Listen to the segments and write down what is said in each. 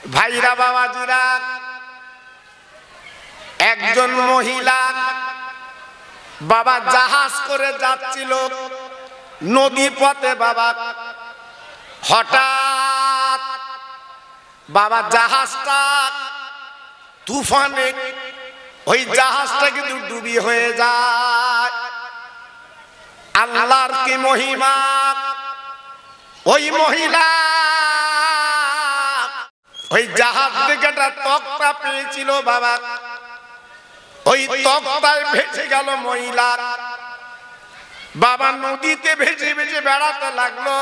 ভাইরা বাবাজিরা, একজন মহিলা বাবা জাহাজ করে যাচ্ছিল নদী পথে। বাবা হঠাৎ বাবা জাহাজটা তুফানে ওই জাহাজটা কিন্তু ডুবি হয়ে যায়। আল্লাহর কি মহিমা! ওই মহিলা ওই জাহাজ থেকে একটা তক্তা পেয়েছিল বাবা, ওই তক্তায় ভেসে গেল মহিলা। বাবা নদীতে ভেসে ভেসে বেড়াতে লাগলো,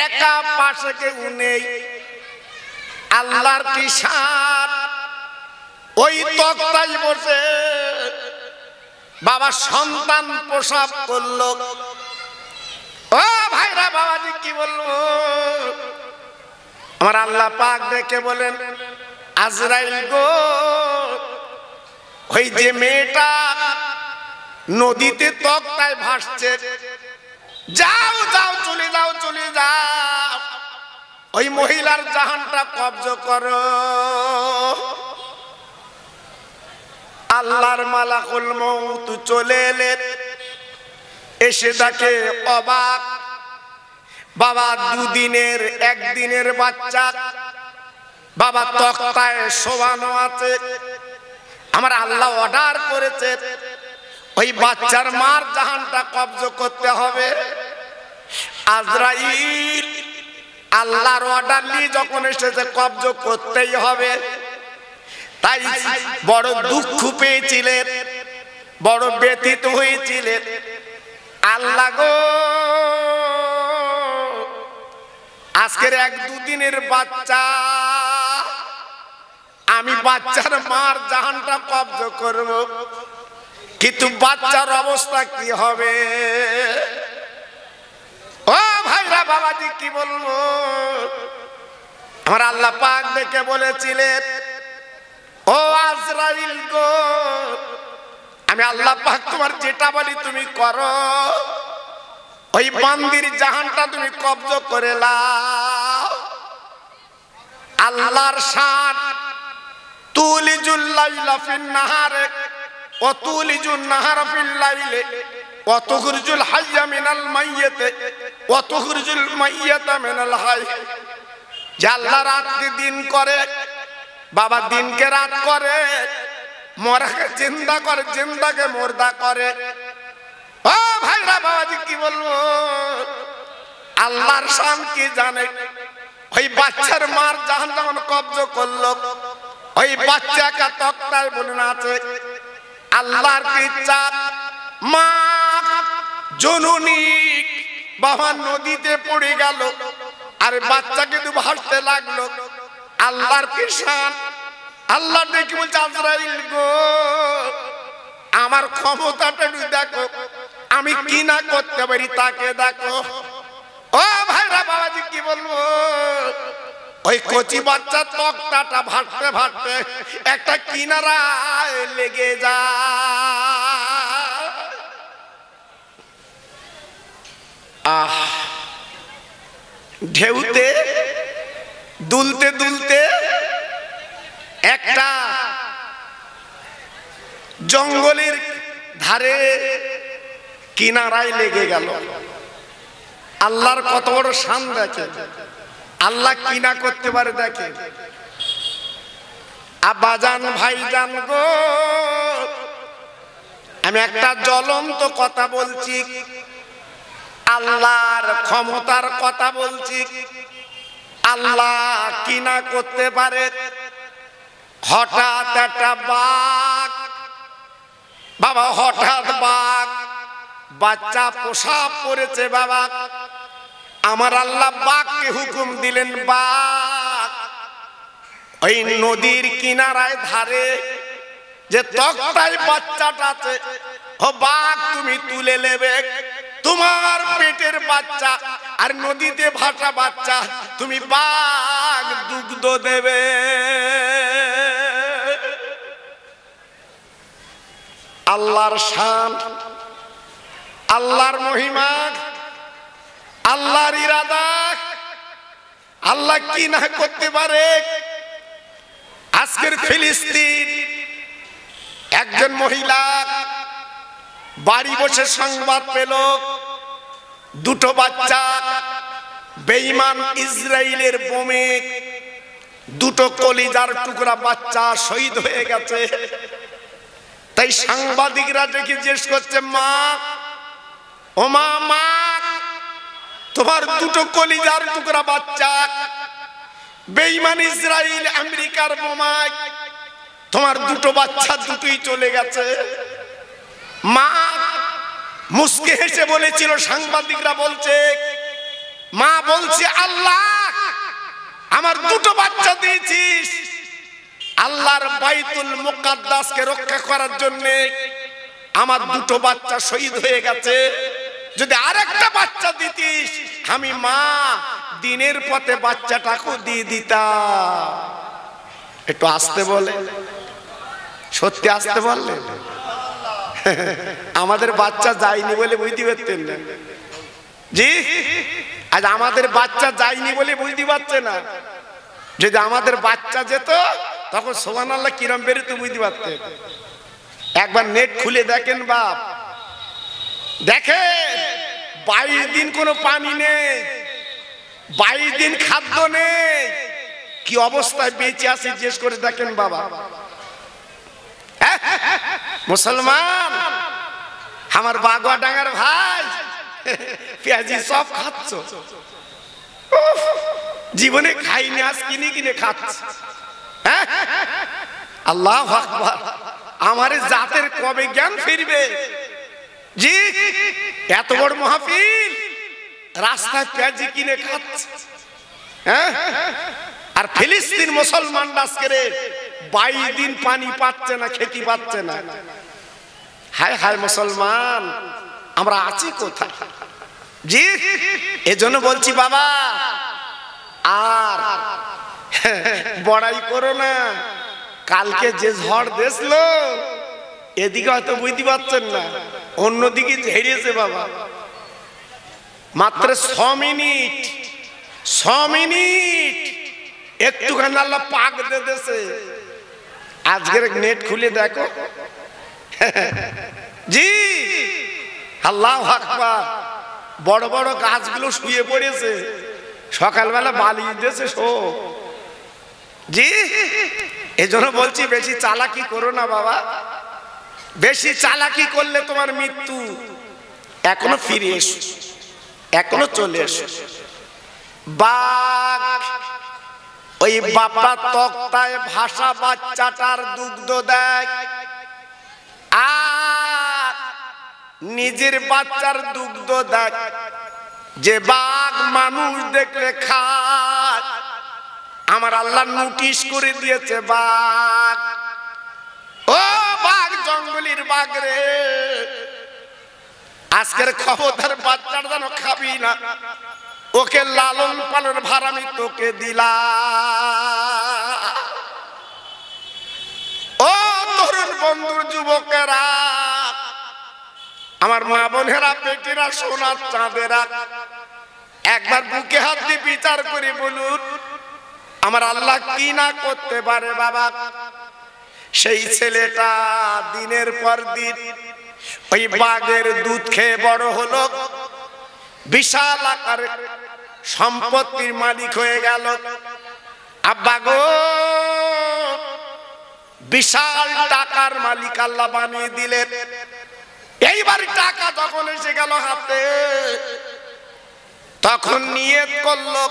একা, পাশে কেউ নেই। আল্লাহর কি শান! ওই তক্তায় বসে বাবা সন্তান প্রসব করলো। ও ভাইরা বাবাজি, কি বলবো, আমার আল্লাহ পাক দেখে বলেন, আজরাইল গো, ওই যে মেয়েটা নদীতে তক্তায় ভাসছে, যাও যাও, চলে যাও, চলে যাও, ওই মহিলার জাহানটা কব্জ করো। আল্লাহর মালাকুল মউত চলে এলেন, এসে দেখে অবাক। বাবা দুদিনের, একদিনের বাচ্চা বাবা তক্তায় শোয়ানো আছে। আমার আল্লাহ অর্ডার করেছে ওই বাচ্চার মার জাহানটা কব্জ করতে হবে। আজরাইল আল্লাহর অর্ডার নিয়ে যখন এসেছে, কব্জ করতেই হবে। তাই বড় দুঃখ পেয়েছিলেন, বড় ব্যথিত হয়েছিলেন। আল্লাহ গো, আজকের এক দুদিনের বাচ্চা, আমি বাচ্চার মার জাহানটা কব্জ করব, কিন্তু বাচ্চার অবস্থা কি হবে? ও ভাইরা বাবাজি, কি বলবো, আমার আল্লাহ পাক দেখে বলেছিলেন, ও আজরাইল গো, আমি আল্লাহ পাক তোমার যেটা বলি তুমি করো। ওই বান্দির জাহানটা তুমি কব্জ করে লাও। আল্লাহর শান, তুলিজুল লাইলা ফিন নাহারে ওয়া তুলিজুন নাহারা ফিল লাইলে ওয়া তুখরিজুল হাইয়া মিনাল মাইয়িতে ওয়া তুখরিজুল মাইয়িতা মিনাল হাই। যে আল্লাহ রাতকে দিন করে, বাবা দিনকে রাত করে, মরাকে জিন্দা করে, জিন্দাকে মুর্দা করে। ও ভাইরা বাবাজি, কি বলবো, আল্লাহর শান কি জানে? ওই বাচ্চার মার জাহান যখন কব্জ করলো, ওই বাচ্চাকে তক্তায় বলে আছে। আল্লাহর কি ইচ্ছা, মা জননী বাবা নদীতে পড়ে গেল, আর বাচ্চা কিন্তু ভাসতে লাগলো। আল্লাহর কি শান! আল্লাহ দেখি বলছে, আজরাইল গো, আমার ক্ষমতাটা দেখো, আমি কি না করতে পারি তাকে দেখো। ও ভাইরা বাবাজি, কি বলবো, ওই কচি বাচ্চা তক্তাটা ভাসতে ভাসতে একটা কিনারায় লেগে যায়। আহ, ঢেউতে দুলতে দুলতে একটা জঙ্গলের ধারে কিনারায় লেগে গেল। আল্লাহর কত বড় শান দেখে, আল্লাহ কিনা করতে পারে দেখে। আব্বাজান, ভাইজান গো, আমি একটা জ্বলন্ত কথা বলছি, আল্লাহর ক্ষমতার কথা বলছি। আল্লাহ কিনা করতে পারে। হঠাৎ একটা বাঘ, বাবা হঠাৎ বাঘ বাচ্চা প্রসাব করেছে। বাবা আমার আল্লাহ বাঘকে হুকুম দিলেন, বাঘ ওই নদীর কিনারায় ধারে যে তক্তায় বাচ্চাটা আছে, ও বাঘ তুমি তুলে নেবে, তোমার পেটের বাচ্চা আর নদীতে ভাসা বাচ্চা, তুমি বাঘ দুগ্ধ দেবে। আল্লাহর শান, আল্লাহর মহিমা, আল্লাহর ইরাদা, আল্লাহ কি না করতে পারে। আজকের ফিলিস্তিন একজন মহিলা বাড়ি বসে সংবাদ পেল দুটো বাচ্চা বেঈমান ইসরায়েলের বোমে দুটো কলিজার টুকরা বাচ্চা শহীদ হয়ে গেছে। তাই সাংবাদিকরা ডেকে জিজ্ঞেস করছে, মা ও মা, মা তোমার দুটো কলিজার টুকরা বাচ্চা বেঈমান ইসরায়েল আমেরিকার বোমায় তোমার দুটো বাচ্চা দুটোই চলে গেছে। মা মুস্কে হেসে বলেছিল, সাংবাদিকরা বলছে, মা বলছে, আল্লাহ আমার দুটো বাচ্চা দিয়েছিস আল্লাহর বাইতুল মুকাদ্দাসকে রক্ষা করার জন্য, আমার দুটো বাচ্চা শহীদ হয়ে গেছে। যদি আরেকটা বাচ্চা দিতিস আমি মা দিনের পথে বাচ্চাটাকে দিয়ে দিতাম। একটু আসতে বলে, সত্যি আসতে বললে। আমাদের বাচ্চা যায়নি বলে বুঝতে পারতেন না জি, আজ আমাদের বাচ্চা যায়নি বলে বুঝতে পারছে না। যদি আমাদের বাচ্চা যেত তখন সুবহানাল্লাহ কিরম বেরোতো বুঝতে পারতেন। একবার নেট খুলে দেখেন বাপ, দেখেন 22 দিন কোনো পানি নেই, 22 দিন খাদ্য নেই, কি অবস্থায় বেঁচে আছে জিজ্ঞেস করে দেখেন বাবা। মুসলমান আমার বাগুয়া ডাঙ্গার ভাই, পেঁয়াজি সব খাচ্ছ, জীবনে খাইনি, আজ কিনে কিনে খাচ্ছ। আল্লাহু আকবার, আমার জাতের কবে জ্ঞান ফিরবে জি। এত বড় মাহফিল, রাস্তায় পেঁয়াজি কিনে খাচ্ছে। আর ফিলিস্তিন মুসলমান আজকে 22 দিন পানি পাচ্ছে না, খেতে পাচ্ছে না। হায় হায় মুসলমান, আমরা আছি কোথায় জি। এজন্য বলছি বাবা, আর বড়াই করো না। কালকে যে ঝড় দিয়েছিল এদিকে হয়তো বুঝতে পারছেন না, অন্যদিকে ঝেড়েছে বাবা। মাত্র 6 মিনিট একটুখানি আল্লাহ পাক দিয়েছে। আজকের নেট খুলে দেখো জি। আল্লাহু আকবার, বড় বড় গাছগুলো শুয়ে পড়েছে, সকালবেলা বালি দিয়েছে শো জি। এজন্য বলছি বেশি চালাকি করো না বাবা, বেশি চালাকি করলে তোমার মৃত্যু। এখনো ফিরে এসো, এখনো চলে এসো। বাঘ ওই বাপা তক্তায় ভাষা বাচ্চাটার দুগ্ধ দেয়, আর নিজের বাচ্চার দুগ্ধ দেয়। যে বাঘ মানুষ দেখলে খায়, আমার আল্লাহ নোটিশ করে দিয়েছে, বাঘ ও বাঘ, জঙ্গলের বাঘ রে, আজকের খবরদার বাচ্চার যেন খাবি না, ওকে লালন পালন ভার আমি তোকে দিলাম। ও তরুণ বন্ধুর যুবকেরা, আমার মা বোনেরা, বেটিরা, সোনার চাঁদেরা, একবার বুকে হাত দিয়ে বিচার করে বলুন আমার আল্লাহ কি না করতে পারে বাবা। সেই ছেলেটা দিনের পর দিন ওই বাঘের দুধ খেয়ে বড় হলো, বিশাল আকারে সম্পত্তির মালিক হয়ে গেল। আব্বা গো, বিশাল টাকার মালিক আল্লাহ বানিয়ে দিলেন। এইবার টাকা যখন এসে গেল হাতে, তখন নিয়ত করলো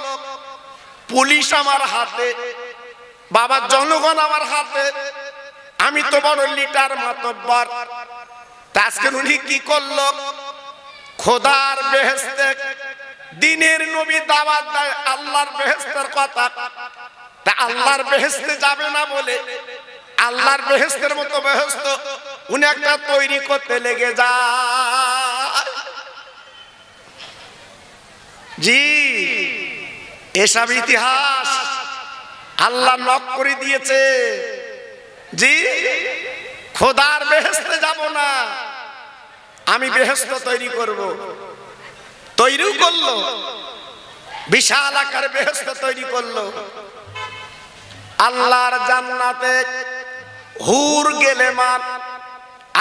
পুলিশ আমার হাতে, বাবা জনগণ আমার হাতে, আমি তো বড় লিটার মাতব্বর। আজকে উনি কি করলো, খোদার বেহেশতে দিনের নবী দাওয়াত দেয় আল্লাহর বেহেশতের কথা, তা আল্লাহর বেহেশতে যাবে না বলে আল্লাহর বেহেশতের মতো বেহেশত উনি একটা তৈরি করতে লেগে যায় জি। এসব ইতিহাস আল্লাহ নক করে দিয়েছে জি। খোদার বেহেশতে যাব না, আমি বেহেশত তৈরি করব। তৈরিও করলো, বিশাল আকারে বেহেশত তৈরি করলো। আল্লাহর জান্নাতে হুর গেলেমান,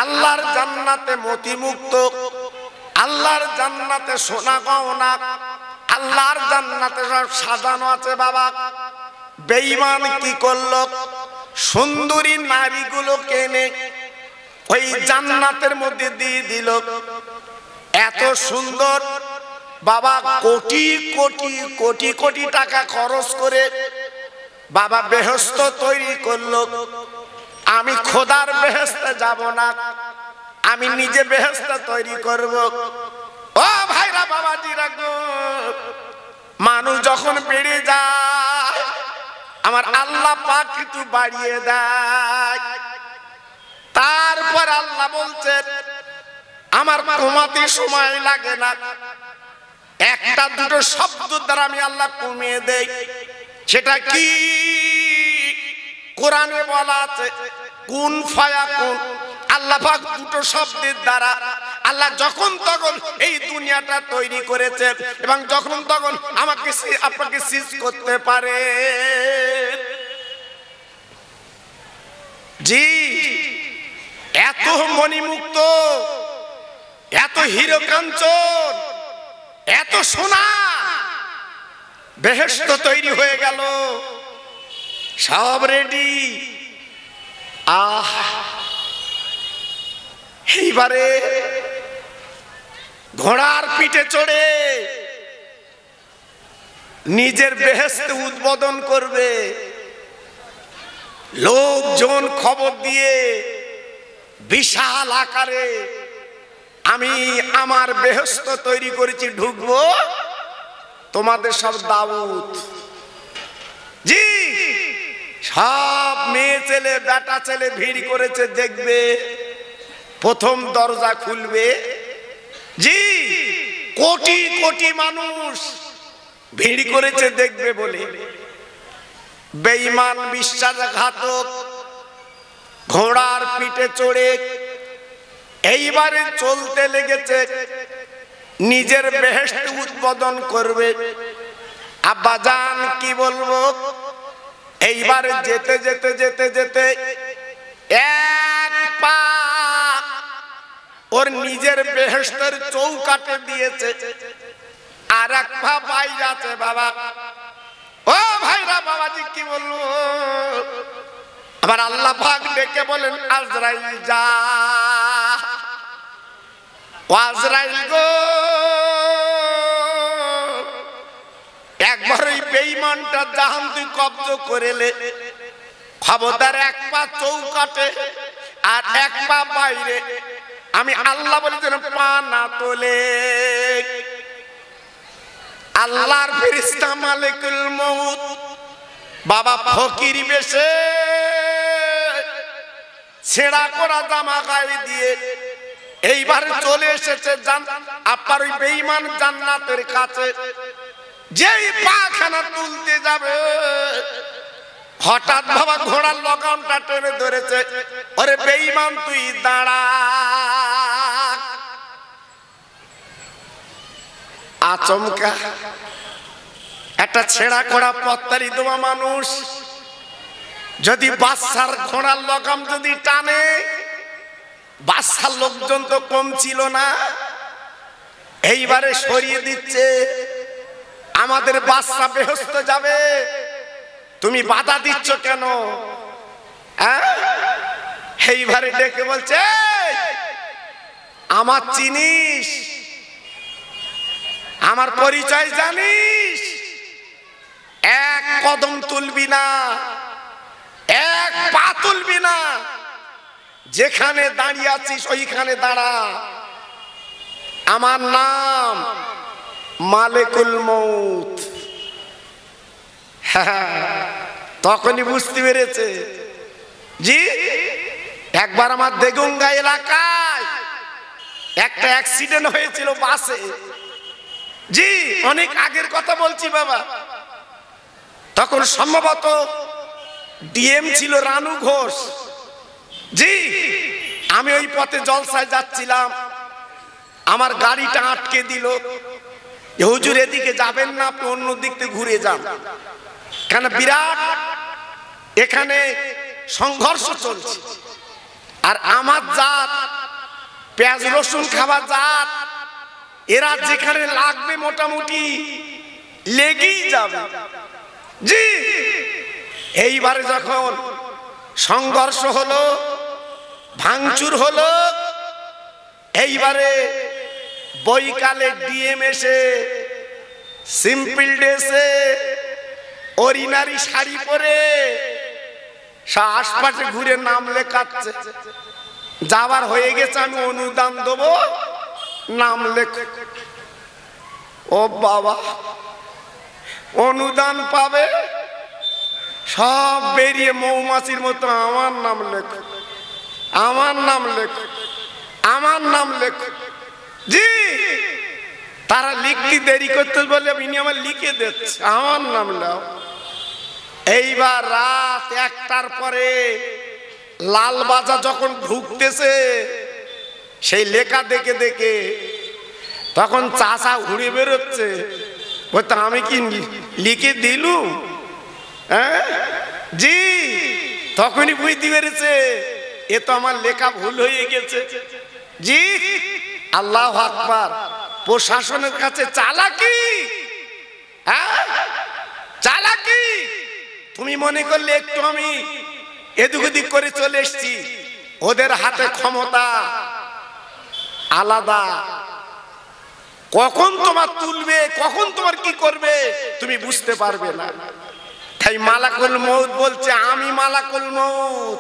আল্লাহর জান্নাতে মতিমুক্ত, আল্লাহর জান্নাতে সোনা গহনা, আল্লাহর জান্নাতে সব সাজানো আছে। বাবা বেঈমান কি করলো? সুন্দরী নারীগুলো কেনে ওই জান্নাতের মধ্যে দিয়ে দিল। এত সুন্দর বাবা, কোটি কোটি কোটি কোটি টাকা খরচ করে বাবা বেহেশত তৈরি করলো। আমি খোদার বেহেশতে যাব না, আমি নিজে বেহেশত তৈরি করব। ও ভাইরা বাবাজিরা গো, মানুষ যখন বেড়ে যায় আমার আল্লাহ পাক একটু বাড়িয়ে দেয়। তারপর আল্লাহ বলছেন আমার কমাতে সময় লাগে না, একটা দুটো শব্দ দ্বারা আমি আল্লাহ কমিয়ে দেই। সেটা কি? কোরআনে বলা আছে কুন ফায়াকুন। আল্লাহ পাক দুটো শব্দের দ্বারা আল্লাহ যখন তখন এই দুনিয়াটা তৈরি করেছেন এবং যখন তখন আমাকে আপনাকে সিজ করতে পারে। জি, এত মণিমুক্ত, এত হীরো কাঞ্চন, এত সোনা বেহেশত তৈরি হয়ে গেল, সব রেডি। এইবারে ঘোড়ার পিঠে চড়ে নিজের বেহেশত উদ্বোধন করবে। লোকজন খবর দিয়ে বিশাল আকারে আমি আমার বেহেশত তৈরি করেছি, ঢুকবো, তোমাদের সব দাওয়াত। জি, সব মেয়ে ছেলে বেটা ছেলে ভিড় করেছে, দেখবে প্রথম দরজা খুলবে। জি, কোটি কোটি মানুষ ভিড় করেছে দেখবে বলে। বেঈমান বিশ্বাসঘাতক ঘোড়ার পিঠে চড়ে এইবারে চলতে লেগেছে, নিজের বেহেশত উদ্বোধন করবে। আব্বাজান কি বলবো, এইবারে যেতে যেতে যেতে যেতে এক পা ওর নিজের বেহেশতের চৌকাটে দিয়েছে, আর এক পা বাইরে আছে। বাবা ও ভাইরা বাবাজি কি বলবো, আবার আল্লাহ পাক ডেকে বলেন আজরাইল যা। ও আজরাইল গো, একবার ওই বেঈমানটা জাহান তুই কব্জ করেলে, খবরদার এক পা চৌকাটে আর এক পা বাইরে। আমি আল্লাহ বলি যেন পা না তোলে। আল্লাহর ফেরেশতা মালিকুল মউত বাবা ফকির বেশে ছেঁড়া করা জামা গায়ে দিয়ে এইবার চলে এসেছে আপনার ওই বেঈমান জান্নাতের কাছে। যেই পাখানা তুলতে যাবে হঠাৎ বাবা ঘোড়ার লগামটা টেনে ধরেছে, ওরে বেঈমান তুই দাঁড়া। আচমকা একটা ছেঁড়া করা পত্তারি দেওয়া মানুষ যদি বাচ্চার ঘোড়ার লগাম যদি টানে, বাচ্চার লোকজন তো কম ছিল না, এইবারে সরিয়ে দিচ্ছে। আমাদের বাচ্চা বেহেশতে যাবে, তুমি বাধা দিচ্ছ কেন? এইবারে ডেকে বলছে আমার চিনিস, আমার পরিচয় জানিস, এক কদম তুলবি না, এক পা তুলবি না, যেখানে দাঁড়িয়ে আছিস ওইখানে দাঁড়া। আমার নাম মালিকুল মউত। তখনই বুঝতে পেরেছে। জি, একবার আমার দেগঙ্গা এলাকায় একটা অ্যাক্সিডেন্ট হয়েছিল বাসে। জি, অনেক আগের কথা বলছি বাবা। তখন সম্ভবত ডিএম ছিল রানু ঘোষ। জি, আমি ওই পথে জলসায় যাচ্ছিলাম, আমার গাড়িটা আটকে দিল। হুজুর এদিকে যাবেন না, আপনি অন্য দিক থেকে ঘুরে যান, কেন বিরাট এখানে সংঘর্ষ চলছে। আর আমার জাত পেঁয়াজ রসুন খাওয়া জাত, এরা যেখানে লাগবে মোটামুটি লেগেই যাবে। জি, এইবারে যখন সংঘর্ষ হলো, ভাঙচুর হলো, এইবারে বৈকালে ডিএম এসে সিম্পল ড্রেসে অরিনারি শাড়ি পরে আশপাশে ঘুরে নাম লেখাচ্ছে। যাবার হয়ে গেছে, আমি অনুদান দেবো, নাম লেখ। ও বাবা, অনুদান পাবে, সব বেরিয়ে মৌমাছির মতো আমার নাম লেখ, আমার নাম লেখ, আমার নাম লেখ। জি, তারা লিখতে দেরি করতে বলে ইনি আমার লিখে দিচ্ছে, আমার নাম লেখ। এইবার রাত 1টার পরে লালবাজার যখন ঢুকতেছে, সেই লেখা দেখে দেখে তখন চাচা ঘুরে বেরোচ্ছে, বলতে আমি কি লিখে দিলুম? হ্যাঁ জি, তখনই বুঝতে পেরেছে এ তো আমার লেখা ভুল হয়ে গেছে। জি, আল্লাহু আকবার। প্রশাসনের কাছে চালাকি, হ্যাঁ চালাকি। তুমি মনে করলে একটু আমি এদিক ওদিক করে চলে এসছি, ওদের হাতে ক্ষমতা আলাদা। কখন তোমার তুলবে, কখন তোমার কি করবে তুমি বুঝতে পারবে না। তাই মালাকুল মউত বলছে আমি মালাকুল মউত।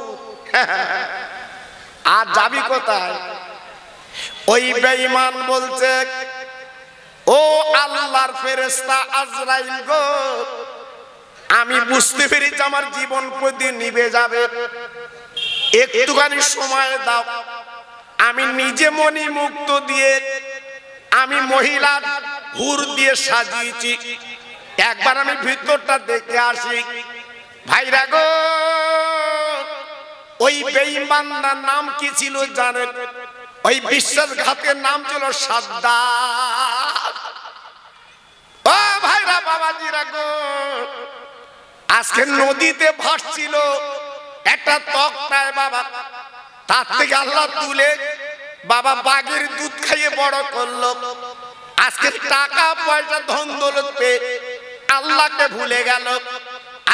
আর যাবি কোথায়? ওই বেঈমান বলছে ও আল্লাহর ফেরেশতা আজরাইল গো, আমি বুঝতে পেরেছি আমার জীবন প্রতিদিন নিভে যাবে, একটুখানি সময় দাও। আমি নিজে মনি মুক্ত দিয়ে আমি মহিলার হুর দিয়ে সাজিয়েছি, একবার আমি ভিতরটা দেখে আসি। ভাইরা গো, ওই বেঈমানটার নাম কি ছিল জানেন? ওই বিশ্বাসঘাতের নাম ছিল সাদ্দাত। ও ভাইরা বাবাজিরা গো, আজকে নদীতে ভাসছিল একটা তক্তায় বাবা, তার থেকে আল্লাহ তুলে বাবা বাঘের দুধ খাইয়ে বড় করলো। আজকে টাকা পয়সা ধন দৌলত পেয়ে আল্লাহকে ভুলে গেল,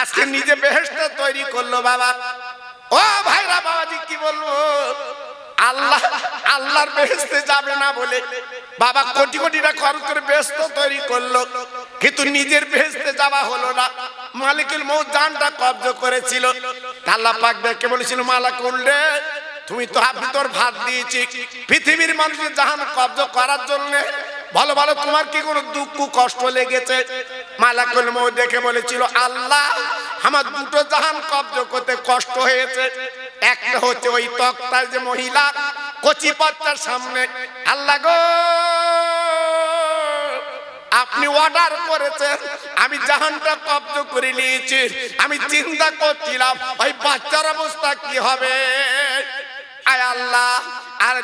আজকে নিজে বেহেশত তৈরি করলো বাবা। ও ভাইরা বাবাজি কি বলবো, আল্লাহ আল্লাহর বেহেশতে যাবে না বলে বাবা কোটি কোটি টাকা খরচ করে বেহেশত তৈরি করলো, কিন্তু নিজের বেহেশতে যাওয়া হলো না। মালিকুল মউত জানটা কব্জ করেছিল, আল্লাহ পাক ডেকে বলেছিল মালাকুল রে, তুমি তো ভিতর ভাত দিয়েছি পৃথিবীর মানুষের জাহান কব্জ করার জন্য, ভালো ভালো তোমার কি কোনো দুঃখ কষ্ট লেগেছে? মালাকুল মউত দেখে বলেছিল আল্লাহ আমার দুটো জাহান কব্জ করতে কষ্ট হয়েছে, একটা হচ্ছে ওই তক্তার যে মহিলা কচি বাচ্চার সামনে, আল্লাহ গো আপনি অর্ডার করেছেন, আমি জাহানটা কব্জ করে নিয়েছি। আমি চিন্তা করছিলাম ওই বাচ্চার অবস্থা কি হবে। আয় আল্লাহ, আর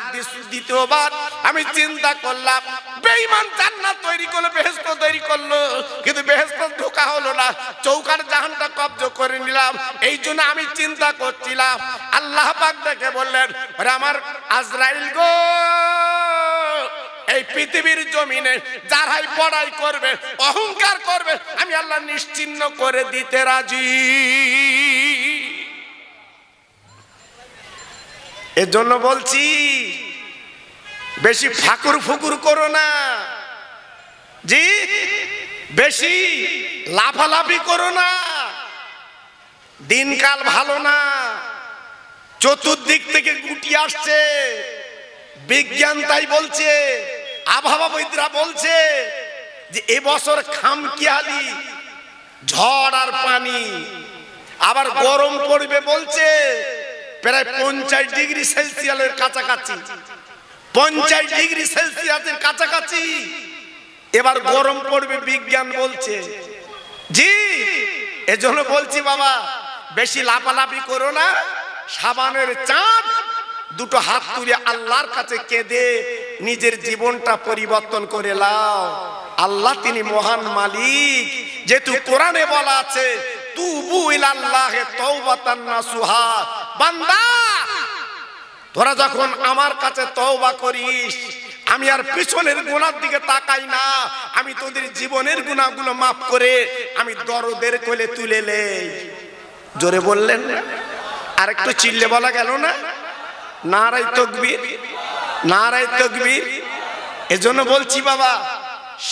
দ্বিতীয়বার আমি চিন্তা করলাম বেঈমান জান্নাত তৈরি করলো, বেহেশত তৈরি করলো, কিন্তু বেহেশত ঢোকা হলো না, চৌকার জাহানটা কব্জ করে নিলাম। এই জন্য আমি চিন্তা করছিলাম। আল্লাহ পাক ডেকে বললেন আরে আমার আজরাইল গো, এই পৃথিবীর জমিনে যারাই বড়াই করবে অহংকার করবে আমি আল্লাহ নিশ্চিহ্ন করে দিতে রাজি। এর জন্য বলছি বেশি ফাকুর ফুকুর করো না, জি বেশি লাফালাফি করো না, দিনকাল ভালো না, চতুর্দিক থেকে গুটি আসছে। বিজ্ঞান তাই বলছে, আবহাওয়াবিদরা বলছে যে এবছর খামখেয়ালি ঝড় আর পানি, আবার গরম পড়বে বলছে প্রায় 50 ডিগ্রি সেলসিয়াসের কাছাকাছি, 50 ডিগ্রি সেলসিয়াসের কাছাকাছি এবার গরম পড়বে বিজ্ঞান বলছে। জি এজন্য বলছি বাবা বেশি লাফালাফি করো না, সাবানের চাঁদ দুটো হাত তুলে আল্লাহর কাছে কেঁদে নিজের জীবনটা পরিবর্তন করে নাও। আল্লাহ তিনি মহান মালিক। যেহেতু কোরআনে বলা আছে তুবু ইলাল্লাহি তাওবাতান নাসুহা, বান্দা তোরা যখন আমার কাছে তওবা করিস আমি আর পিছনের গুনার দিকে তাকাই না, আমি তোদের জীবনের গুনাহগুলো মাফ করে আমি দরদের কোলে তুলে নেই। জোরে বললেন না? আর একটু চিল্লে বলা গেল না? নারায়ে তাকবীর, নারায়ে তাকবীর। এজন্য বলছি বাবা,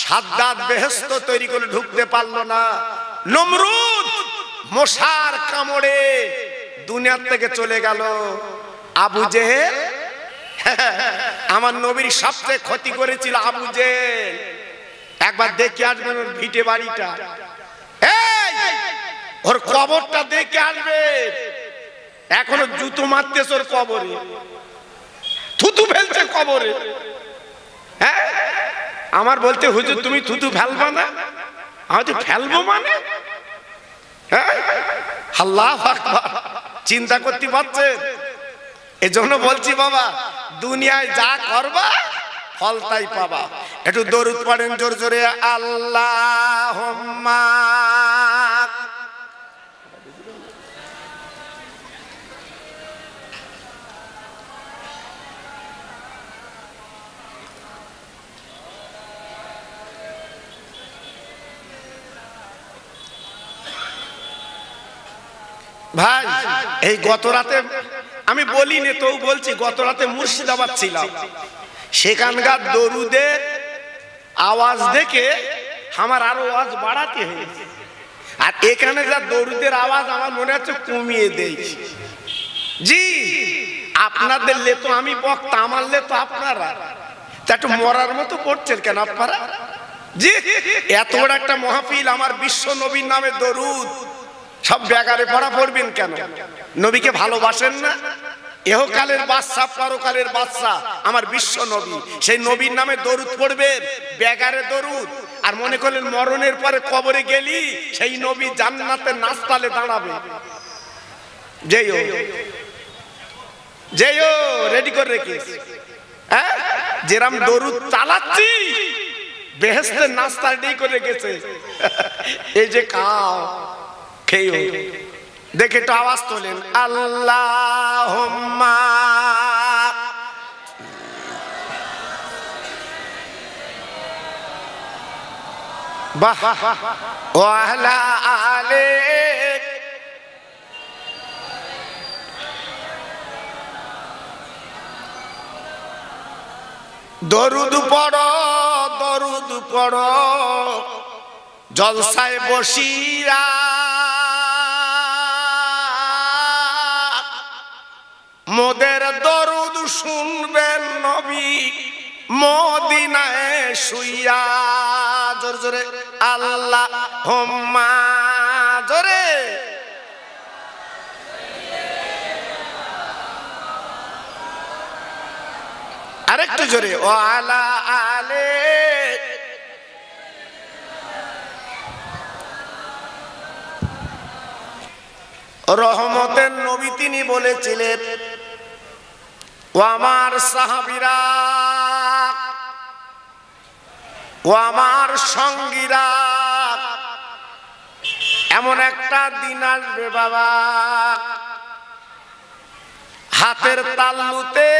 সাদ্দাত বেহেশত তৈরি করে ঢুকতে পারলো না, নমরুদ মশার কামড়ে দুনিয়া থেকে চলে গেল। আবু জেহেল, আমার নবীর সবচেয়ে ক্ষতি করেছিল আবু জেহেল। একবার দেখে আসবেন ওর ভিটে বাড়িটা, ওর কবরটা দেখে আসবে। এখনো জুতো মারতেছে ওর কবরে, থুতু ফেলছে কবরে। হ্যাঁ, আমার বলতে হুজুর তুমি থুতু ফেলবা না? আমি তো ফেলবো মানে? হ্যাঁ, আল্লাহু আকবার। চিন্তা করতে পারছেন? এজন্য বলছি বাবা, দুনিয়ায় যা করবা ফল তাই পাবা। একটু দরুদ পড়েন জোরে জোরে, আল্লাহুম্মা। ভাই এই গত রাতে আমি বলিনি তো বলছি, গত রাতে মুর্শিদাবাদ ছিলাম, সেখানকার দরুদের আওয়াজ দেখে আমার আরো আওয়াজ বাড়াতে হয়েছে। আর এখানে যা দরুদের আওয়াজ আমার মনে হচ্ছে কমিয়ে দিয়েছি। জি, আপনাদের লে তো আমি বক্তা, আমার লে তো আপনারা, তা একটু মরার মতো পড়ছেন কেন আপনারা? জি, এত বড় একটা মাহফিল, আমার বিশ্ব নবীর নামে দরুদ, সব ব্যাগারে পড়া পড়বেন কেন? নবীকে ভালোবাসেন না? এহকালের বাদশা পরকালের বাদশা আমার বিশ্ব নবী, সেই নবীর নামে দরুদ পড়বেন, ব্যাগারে দরুদ। আর মনে করলেন মরণের পরে কবরে গেলি সেই নবী জান্নাতের নাস্তালে দাঁড়াবে। যেও যেও রেডি করে রেখিস। হ্যাঁ, যেরাম দরুদ চালাচ্ছি বেহেশতের নাস্তা রেডি করে রেখেছে। এই যে খাও, খেয়েও। দেখে একটু আওয়াজ তোলেন, আল্লাহুম্মা। বাহ, ওয়া আলা আলি। দরুদ পড়ো, দরুদ পড়ো জলসায় বসিয়া, মোদের দরুদ শুনবেন নবী মদিনায় শুইয়া। জোরে জোরে আল্লাহুম্মা, জোরে। আরেকটু জোরে, ও আলা আলে। রহমতের নবী তিনি বলেছিলেন, ও আমার সাহাবীরা, ও আমার সঙ্গীরা, এমন একটা দিন আসবে বাবা, হাতের তালুতে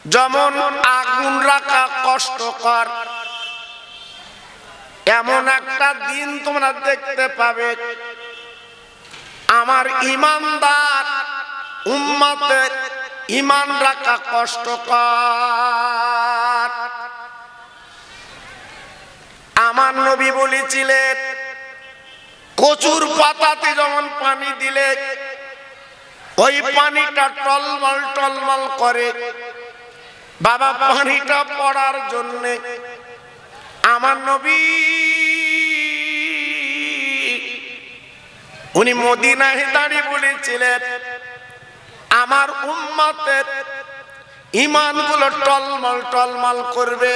যেমন আগুন রাখা কষ্টকর, এমন একটা দিন তোমরা দেখতে পাবে। আমার ঈমানদার উম্মতের ঈমান রাখা কষ্টকর। আমার নবী বলেছিলেন, কচুর পাতাতে যেমন পানি দিলে ওই পানিটা টলমল টলমল করে, বাবা পানিটা পড়ার জন্য আমার নবী উনি মদিনায় দাঁড়িয়ে বলেছিলেন, আমার উম্মতের ঈমানগুলো টলমল টলমল করবে,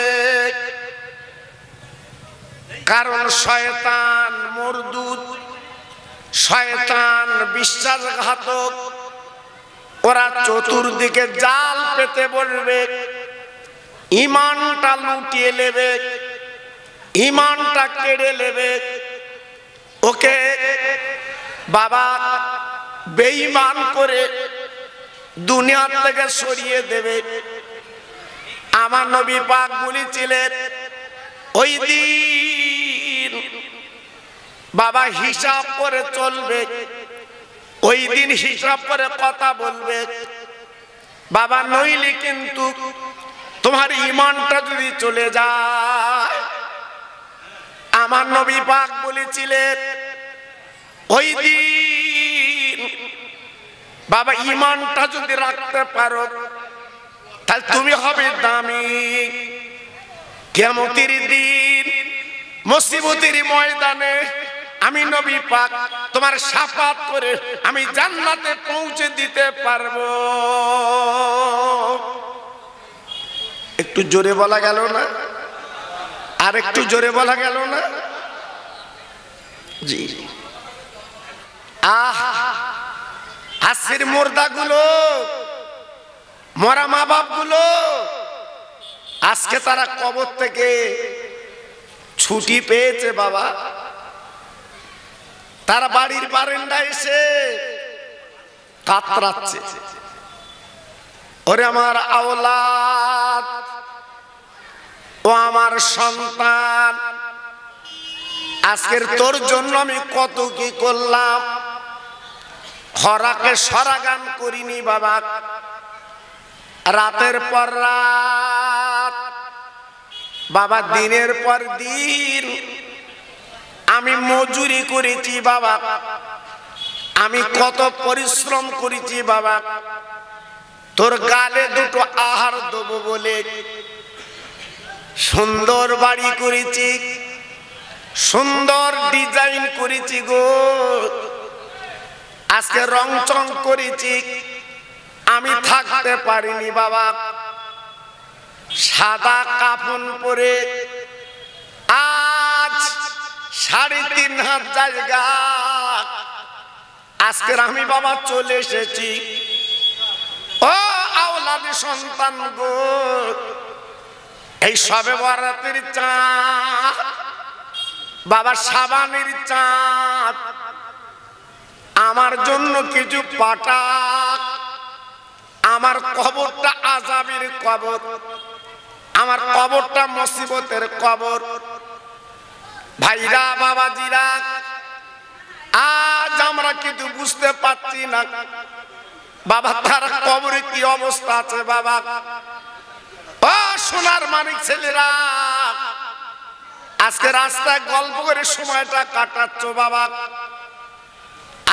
কারণ শয়তান মরদুদ, শয়তান বিশ্বাসঘাতক, ওরা চতুর্দিকে জাল পেতে বলবে, ইমানটা লুটিয়ে নেবে, ইমানটা কেড়ে নেবে, ওকে বাবা বেঈমান করে দুনিয়া থেকে সরিয়ে দেবে। আমার নবী পাক বলেছিলেন ওই দিন বাবা হিসাব করে চলবে, ওই দিন হিসাব করে কথা বলবে বাবা, নইলে কিন্তু তোমার ইমানটা যদি চলে যায়। আমার নবী পাক বলেছিলেন ওই দিন বাবা ইমানটা যদি রাখতে পারো তাহলে তুমি হবে দামি। কিয়ামতের দিন মুসিবতের ময়দানে আমি নবী পাক তোমার শাফাত করে আমি জান্নাতে পৌঁছে দিতে পারবো। একটু জোরে বলা গেল না? আর একটু জোরে বলা গেল না? জি। হাসির মুর্দাগুলো, মরা মা বাপ গুলো আজকে তারা কবর থেকে ছুটি পেয়েছে বাবা, তারা বাড়ির বারান্দায় এসে কাতরাচ্ছে, ওরে আমার আওলাদ, ও আমার সন্তান, আজকের তোর জন্য আমি কত কি করলাম। হরাকে সরাগান করিনি বাবা, রাতের পর রাত বাবা, দিনের পর দিন আমি মজুরি করেছি বাবা, আমি কত পরিশ্রম করেছি বাবা, তোর গালে দুটো আহার দেবো বলে সুন্দর বাড়ি করেছি, সুন্দর ডিজাইন করেছি গো, আজকে রং চং করেছি, আমি থাকতে পারিনি বাবা। সাদা কাফন পরে আজ ৩.৫ হাত জায়গা আজকের আমি বাবা চলে এসেছি। ও আওলাদ সন্তান গো, এই সবে বরাতের চাঁদ বাবা, সাবানের চাঁদ, আমার জন্য কিছু পাঠাক। আমার কবরটা আযাবের কবর, আমার কবরটা মুসিবতের কবর। ভাইরা বাবাজিরা, আজ আমরা কিন্তু বুঝতে পারছি না বাবা তার কবরে কি অবস্থা আছে বাবা। ও সোনার মানিক ছেলেরা, আজকে রাস্তায় গল্প করে সময়টা কাটাচ্ছ বাবা,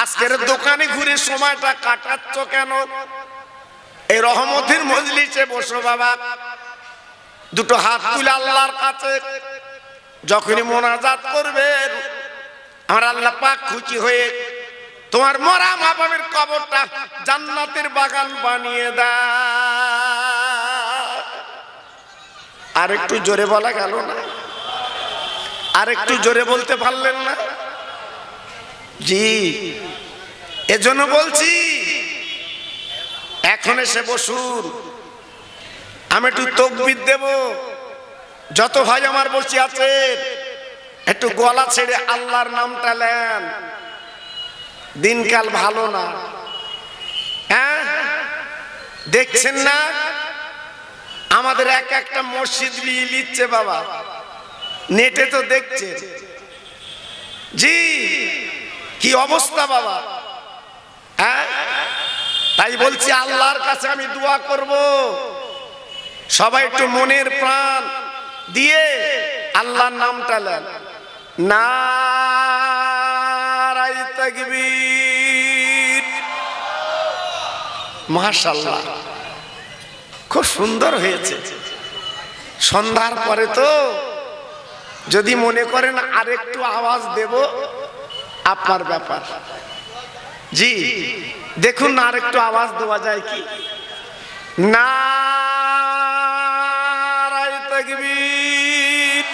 আজকের দোকানে ঘুরে সময়টা কাটাচ্ছ কেন? এই রহমতের মজলিসে বসো বাবা, দুটো হাত তুলে আল্লাহর কাছে যখনই মোনাজাত করবেন, আমার আল্লাহ পাক খুশি হয়ে তোমার মরা মা বাবার কবরটা জান্নাতের বাগান বানিয়ে দেয়। আর একটু জোরে বলা গেল না? আর একটু জোরে বলতে পারলেন না? জি, এজন্য বলছি এখন এসে বসুন, আমি একটু তাকবীর দেব। যত ভাই আমার বসে আছে একটু গলা ছেড়ে আল্লাহর নামটা নেন, দিনকাল ভালো না। হ্যাঁ, দেখছেন না আমাদের এক একটা মসজিদ নিয়ে নিচ্ছে বাবা, নেটে তো দেখছে। জি, কি অবস্থা বাবা। হ্যাঁ, তাই বলছি আল্লাহর কাছে আমি দোয়া করব, সবাই একটু মনের প্রাণ দিয়ে আল্লাহর নামটা নেন। নারায়ে তাকবীর। মাশাআল্লাহ, খুব সুন্দর হয়েছে। সন্ধ্যার পরে তো যদি মনে করেন আরেকটু আওয়াজ দেব, আপনার ব্যাপার। জি, দেখুন আর একটু আওয়াজ দেওয়া যায় কি? নারায়ে তাকবীর।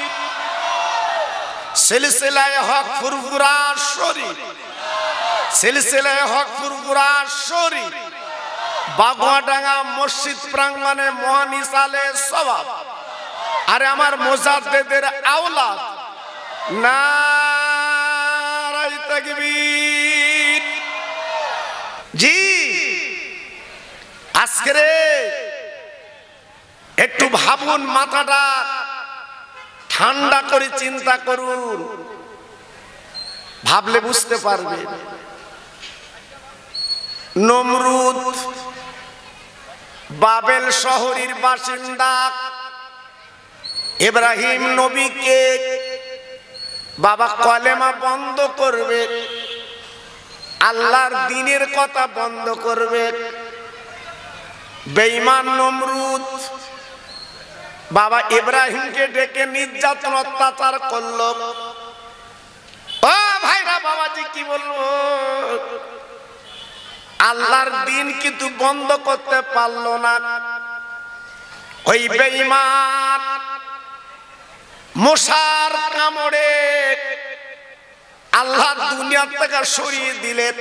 সিলসিলায়ে হক ফুরফুরা শরীফ, সিলসিলায়ে হক ফুরফুরা শরীফ, বাগুয়াডাঙ্গা মসজিদ প্রাঙ্গণে মহানিসালে সওয়াব আরে আমার মুজাদ্দিদের আওলাদ নারায়ে তাকবীর। জি আজকে একটু ভাবুন, মাথাটা ঠান্ডা করে চিন্তা করুন, ভাবলে বুঝতে পারবেন। নমরুদ বাবেল শহরের বাসিন্দা, ইব্রাহিম নবীকে বাবা কলেমা বন্ধ করবে, আল্লাহর দ্বীনের কথা বন্ধ করবে। বেঈমান নমরুদ বাবা ইব্রাহিমকে ডেকে নির্যাতন অত্যাচার করলো। ও ভাইরা বাবাজি কি বলবো, আল্লাহর দ্বীন কিন্তু বন্ধ করতে পারলো না। ওই বেঈমান মশার কামড়ে আল্লাহ দুনিয়া থেকে সরিয়ে দিলেন,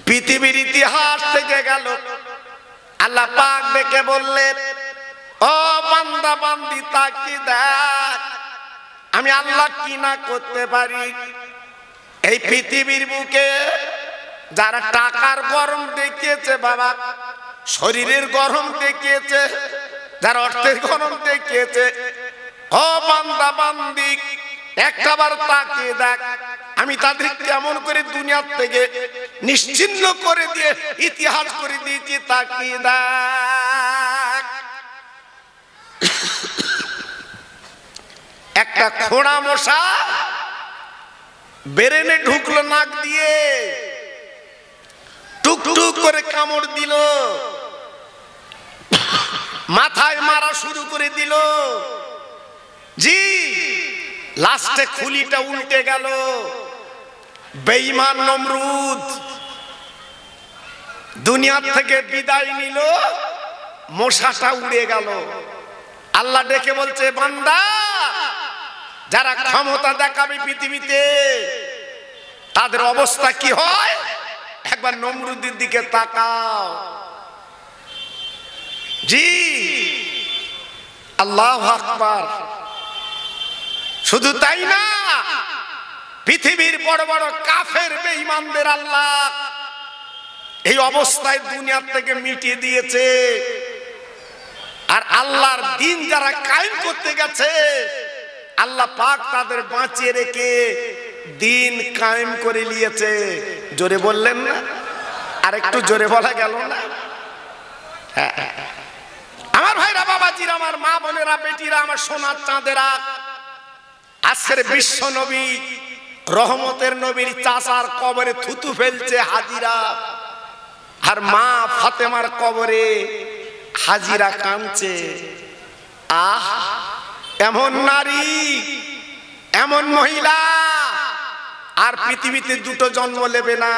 পৃথিবীর ইতিহাস থেকে গেল। আল্লাহ পাক ডেকে বললেন, ও বান্দা বান্দি তাকি দেখ আমি আল্লাহ কি না করতে পারি। এই পৃথিবীর বুকে যারা টাকার গরম দেখিয়েছে বাবা, শরীরের গরম দেখিয়েছে, যারা অর্থের গরম দেখিয়েছে, ও বান্দা বান্দি একটাবার তাকিয়ে দেখ আমি তাদের কেমন করে দুনিয়া থেকে নিশ্চিহ্ন করে দিয়ে ইতিহাস করে দিয়েছি। তাকিয়ে দেখ, একটা খোঁড়া মশা বেরেনে ঢুকলো নাক দিয়ে, টুকটুক করে কামড় দিল, মাথায় মারা শুরু করে দিল। জি লাস্টে খুলিটা উল্টে গেল। বেঈমান নমরুদ দুনিয়া থেকে বিদায় নিল, মশাটা উড়ে গেল। আল্লাহ ডেকে বলছে, বান্দা যারা ক্ষমতা দেখাবে পৃথিবীতে তাদের অবস্থা কি হয় একবার নমরুদের দিকে তাকাও। জি আল্লাহু আকবার। শুধু তাই না, পৃথিবীর বড় বড় কাফের বেঈমানদের আল্লাহ এই অবস্থায় দুনিয়া থেকে মিটিয়ে দিয়েছে। আর আল্লাহর দ্বীন যারা কায়েম করতে গেছে আল্লাহ পাক তাদের বাঁচিয়ে রেখে দ্বীন কায়েম করে নিয়েছে। জোরে বললেন না? আর একটু জোরে বলা গেল না? আমার ভাইরা বাবাজিরা, আমার মা বোনেরা, বেটিরা, আমার সোনার চাঁদেরা, আজকের বিশ্ব নবী রহমতের নবীর চাচার কবরে থুতু ফেলছে হাজিরা, আর মা ফাতেমার কবরে হাজিরা কাঁদছে। আহ এমন নারী, এমন মহিলা আর পৃথিবীতে দুটো জন্ম নেবে না,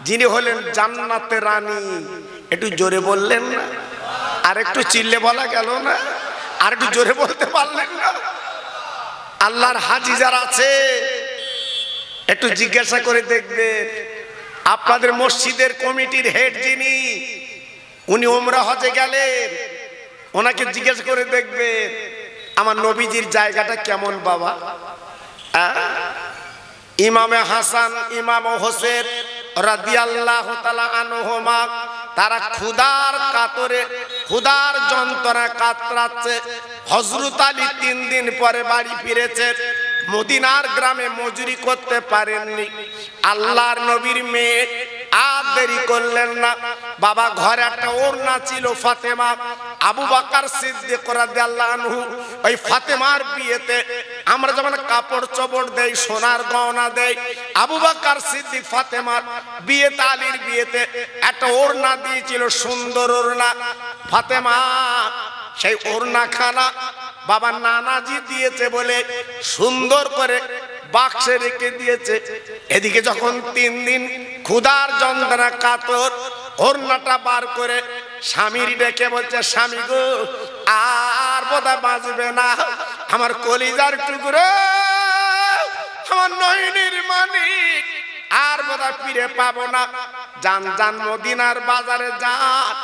যিনি হলেন জান্নাতের রানী। একটু জোরে বললেন না? আর একটু চিল্লে বলা গেল না? আর একটু জোরে বলতে পারলেন না? আল্লাহর হাজি যারা আছে একটু জিজ্ঞাসা করে দেখবেন, আপনাদের মসজিদের কমিটির হেড যিনি, উনি উমরা হজে গেলেন, ওনাকে জিজ্ঞাসা করে দেখবেন আমার নবীজির জায়গাটা কেমন বাবা। ইমামে হাসান, ইমাম হোসেন রাদিয়াল্লাহু তাআলা আনহুমা তারা ক্ষুধার কাতরে, ক্ষুধার যন্ত্রণা কাতরাচ্ছে। হযরত আলী 3 দিন পরে বাড়ি ফিরেছে, মদিনার গ্রামে মজুরি করতে পারেননি। আল্লাহর নবীর মেয়ে আর দেরি করলেন না, বাবা ঘরে একটা ওড়না ছিল ফাতেমা, আবু বকর সিদ্দিক রাদিয়াল্লাহু আনহু ওই ফাতেমার বিয়েতে আমরা যখন কাপড় চোপড় দেই, সোনার গয়না দেই, আবু বকর সিদ্দিক ফাতেমার বিয়েতে, আলীর বিয়েতে একটা ওড়না দিয়েছিল, সুন্দর ওড়না। ফাতেমা সেই ওড়না খানা বাবা নানাজি দিয়েছে বলে সুন্দর করে বাক্সে রেখে দিয়েছে। এদিকে যখন 3 দিন ক্ষুধার যন্ত্রণা কাতর, ওড়নাটা বার করে স্বামীর ডেকে বলছে, স্বামী গো আর বোধহয় বাঁচবে না, আমার কলিজার টুকরো, আমার নয়নের মানিক আর বোধহয় ফিরে পাবো না, যান যান মদিনার বাজারে যান,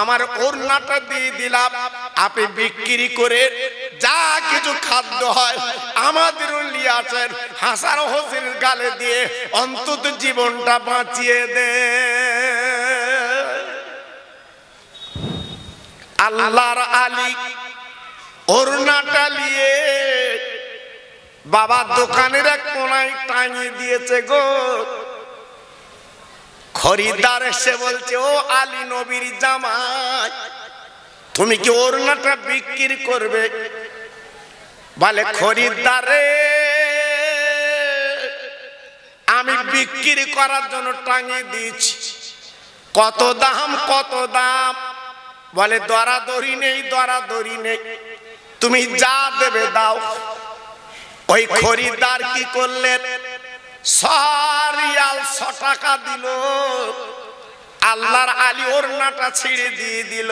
আমার ওড়নাটা দিয়ে দিলাম, আপনি বিক্রি করে যা কিছু খাদ্য হয় আমাদেরও নিয়ে আসেন, হাসান হোসেনের গালে দিয়ে অন্তত জীবনটা বাঁচিয়ে দে। আল্লাহর আলী ওড়নাটা নিয়ে বাবা দোকানের এক কোনায় টাঙিয়ে দিয়েছে গো। খরিদ্দার এসে বলছে, ও আলী নবীর জামাই, তুমি কি ওড়নাটা বিক্রি করবে? বলে, খরিদ্দার রে, আমি বিক্রি করার জন্য টাঙিয়ে দিয়েছি। কত দাম, কত দাম? বলে, দরাদরি নেই, দরাদরি নেই, তুমি যা দেবে দাও। ওই খরিদ্দার কি করলেন, 100 রিয়াল 100 টাকা দিল। আল্লাহর আলী ওড়নাটা ছিঁড়ে দিয়ে দিল।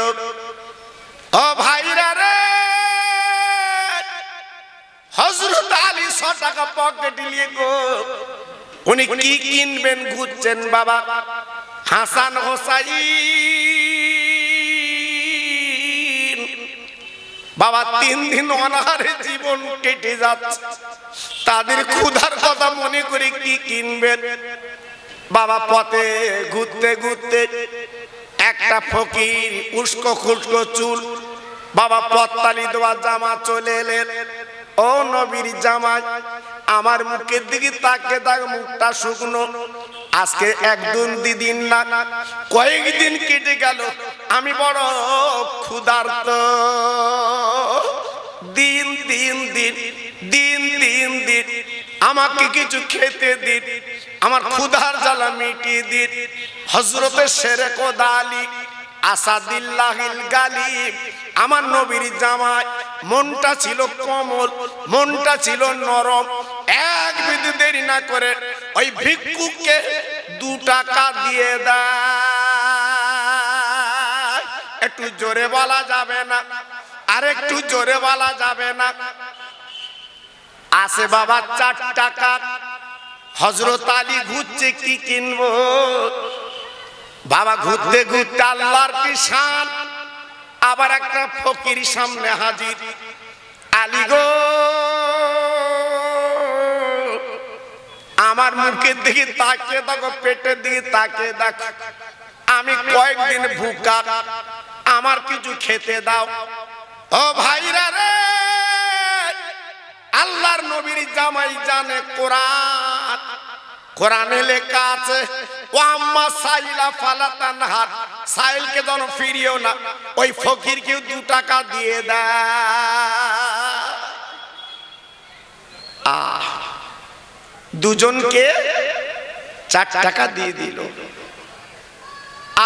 ও ভাইরা রে, হযরত আলী 100 টাকা পকেটে নিয়ে গো, উনি কি কিনবেন ঘুরছেন বাবা। হাসান হোসাইন বাবা 3 দিন অনাহারে জীবন কেটে যাচ্ছে, তাদের ক্ষুধার কথা মনে করে কি কিনবেন বাবা। পথে ঘুরতে ঘুরতে একটা ফকির, উস্কো খুস্কো চুল, বাবা পত্তালি দেওয়া জামা চলে এলেন। ও নবীর জামাই, আমার মুখের দিকে তাকে তাক, মুখটা শুকনো, আজকে 1 দিন না কয়েকদিন কেটে গেল, আমি বড় ক্ষুধার্ত, দিন দিন দিন দিন দিন দিন আমাকে কিছু খেতে দিন, আমার ক্ষুধার জ্বালা মিটিয়ে দিন। হযরতে শেরে খোদা আলী আসাদুল্লাহিল গালিব, আমার নবীর জামাই, মনটা ছিল কোমল, মনটা ছিল নরম। এক বিন্দু দেরি না করে ওই ভিক্ষুককে 2 টাকা দিয়ে দেয়। একটু জোরে বলা যাবে না? আর একটু জোরে বলা যাবে না? আসে বাবা 4 টাকা। হযরত আলী ঘুরছে, কি কিনবো বাবা। ঘুরতে ঘুরতে আল্লাহর কি শান, আবার একটা ফকির সামনে হাজির। আলী গো, আমার মুখের দিকে তাকিয়ে দেখো, পেটের দিকে তাকিয়ে দেখো, আমি কয়েকদিন ভুকা, আমার কিছু খেতে দাও। ও ভাইরা রে, আল্লাহর নবীর জামাই জানে কোরআন, কোরআনে লেখা আছে, ও আম্মা সাইলা ফালা তানহার, সাইলকে যেন ফিরিও না, ওই ফকিরকে 2 টাকা দিয়ে দেয়। দুজনকে 4 টাকা দিয়ে দিল।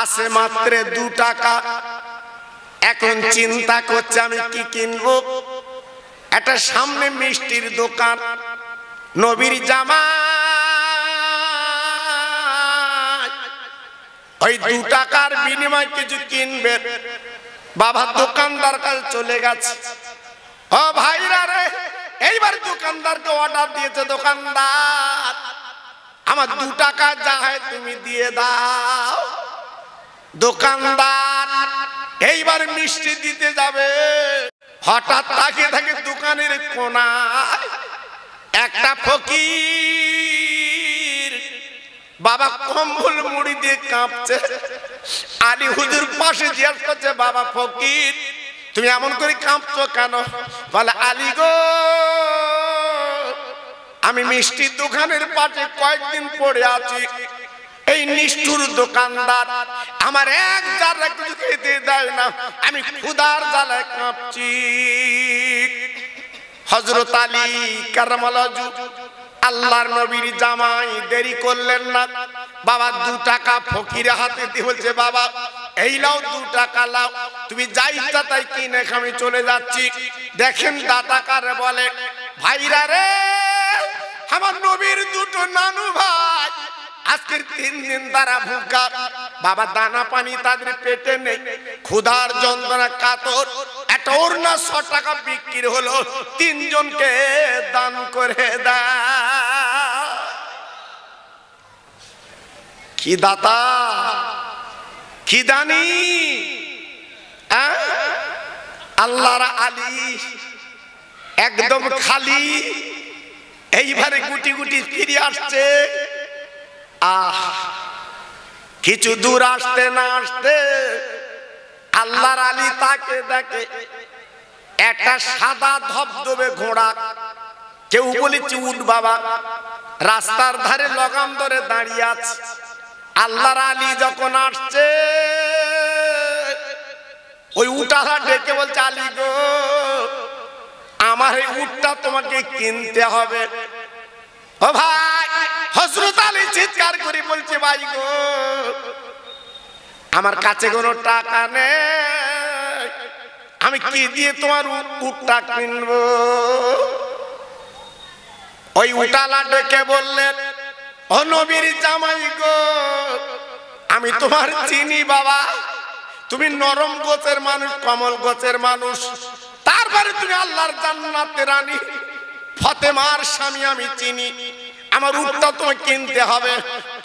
আসে মাত্র 2 টাকা। এখন চিন্তা করছে আমি কি কিনবো। একটা সামনে মিষ্টির দোকান, নবীর জামাই ওই 2 টাকার বিনিময়ে কিছু কিনবে বাবা। দোকানদার কাছে চলে গেছে। ও ভাইরা রে, এইবার দোকানদারকে অর্ডার দিয়েছে, দোকানদার আমার 2 টাকা যা হয় তুমি দিয়ে দাও। দোকানদার এইবার মিষ্টি দিতে যাবে, হঠাৎ তাকিয়ে থাকে দোকানের কোনায় একটা ফকির বাবা, কম্বল মুড়ি দিয়ে কাঁপছে। আলী হুজুর পাশে জিজ্ঞেস করছে, বাবা ফকির তুমি এমন করে কাঁপছো কেন? বলে, আলী গো, আমি মিষ্টির দোকানের পাশে কয়েকদিন পড়ে আছি, এই নিষ্ঠুর দোকানদার আমার 1 জাররা কিছু খেতে দেয় না, আমি ক্ষুধার জ্বালায় কাঁপছি। হযরত আলী কারামাল্লাহু ওয়াজহু, আল্লাহর নবীর জামাই দেরি করলেন না বাবা। 2 টাকা ফকিরের হাতে দিয়ে বলছে, বাবা এই লাও 2 টাকা লাও, তুমি যা ইচ্ছা তাই কিনে আমি চলে যাচ্ছি। দেখেন দাতা কারে বলে। ভাইরা রে, আমার নবীর 2টো নানু ভাই আজকের 3 দিন তারা ভুকা বাবা, দানা পানি তাদের পেটে নেই, ক্ষুধার যন্ত্রণা কাতর। একটা ওড়না 100 টাকা বিক্রি হলো, 3 জনকে দান করে দাও। কি দাতা, কি দানি। আল্লাহর আলী একদম খালি, এইবারে গুটি গুটি ফিরে আসছে। কিছু দূর আসতে না আসতে আল্লাহর আলী তাকে দেখে একটা সাদা ধবধবে ঘোড়া, কেউ বলেছে উট বাবা, রাস্তার ধারে লগাম ধরে দাঁড়িয়ে আছে। আল্লাহর আলী যখন আসছে ওই উটালা ডেকে বলছে, আলী গো, আমার এই উটটা তোমাকে কিনতে হবে। ও ভাই, হযরত আলী চিৎকার করে বলছে, ভাই গো, আমার কাছে কোনো টাকা নেই, আমি কি দিয়ে তোমার উটটা কিনবো? ওই উটালা ডেকে বললেন, ও নবীর জামাই গো, আমি তোমার চিনি বাবা, তুমি নরম গোছের মানুষ, কমল গোছের মানুষ, তারপরে তুমি আল্লাহর জান্নাতের রানী ফাতেমার স্বামী আমি চিনি, আমার উটটা তোমাকে কিনতে হবে,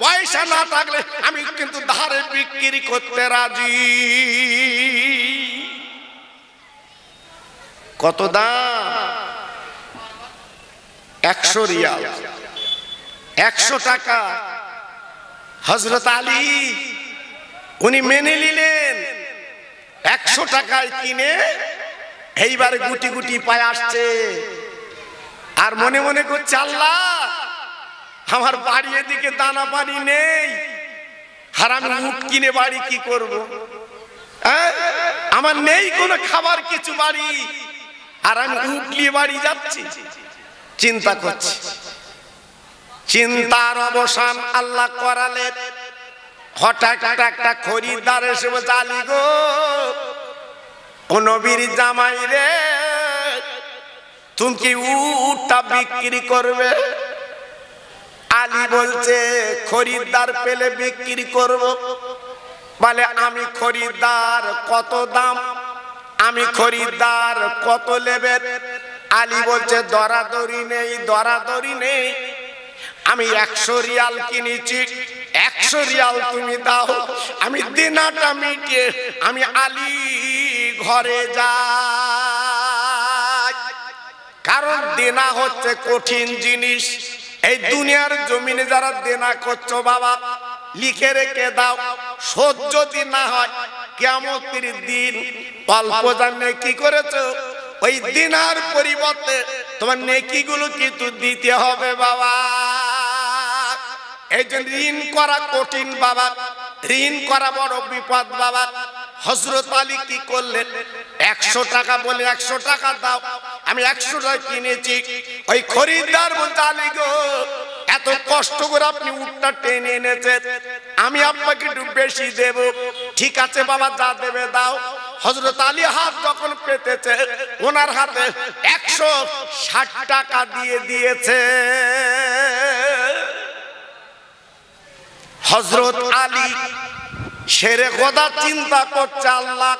পয়সা না থাকলে আমি কিন্তু ধারে বিক্রি করতে রাজি। কত দাম? 100 রিয়াল, 100 টাকা। হযরত আলী উনি মেনে নিলেন, 100 টাকায় কিনে এইবার গুটি গুটি পায়ে আসছে। আর মনে মনে করছে, আল্লাহ, আমার বাড়ি এদিকে দানা পানি নেই, আর আমি উট কিনে বাড়ি কি করব? আমার নেই কোনো খাবার কিছু বাড়ি, আর আমি উট নিয়ে বাড়ি যাচ্ছি। চিন্তা করছি, চিন্তার অবসান আল্লাহ করালেন। হঠাৎ একটা খরিদ্দার এসে বলছে, আলী গো, ও নবীর জামাই রে, তুমি কি উটটা বিক্রি করবে? আলী বলছে, খরিদ্দার পেলে বিক্রি করব। বলে, আমি খরিদ্দার, কত দাম? আমি খরিদ্দার, কত নেবেন? আলী বলছে, দরাদরি নেই, দরাদরি নেই, আমি 100 রিয়াল কিনেছি, 100 রিয়াল তুমি দাও, আমি দিনাটা মিটিয়ে আমি আলী ঘরে যাই। কারণ দেনা হচ্ছে কঠিন জিনিস। এই দুনিয়ার জমিনে যারা দেনা করছো বাবা, লিখে রেখে দাও, শোধ যদি না হয় কিয়ামতের দিন অল্প যা নেকি করেছো, ওই দিনার পরিবর্তে তোমার নেকিগুলো কিন্তু দিতে হবে বাবা। এই জন্য ঋণ করা কঠিন বাবা, ঋণ করা বড় বিপদ বাবা। হযরত আলী কি করলেন? 100 টাকা বলে, 100 টাকা দাও, আমি 100 টাকা কিনেছি। ওই খরিদ্দার বলতে, আলী গো, এত কষ্ট করে আপনি উটটা টেনে এনেছেন, আমি আপনাকে একটু বেশি দেব। ঠিক আছে বাবা, যা দেবে দাও। হযরত আলী হাত যখন পেতেছে, ওনার হাতে 160 টাকা দিয়ে দিয়েছে। হযরত আলী শেরে খোদা চিন্তা করছে, আল্লাহ,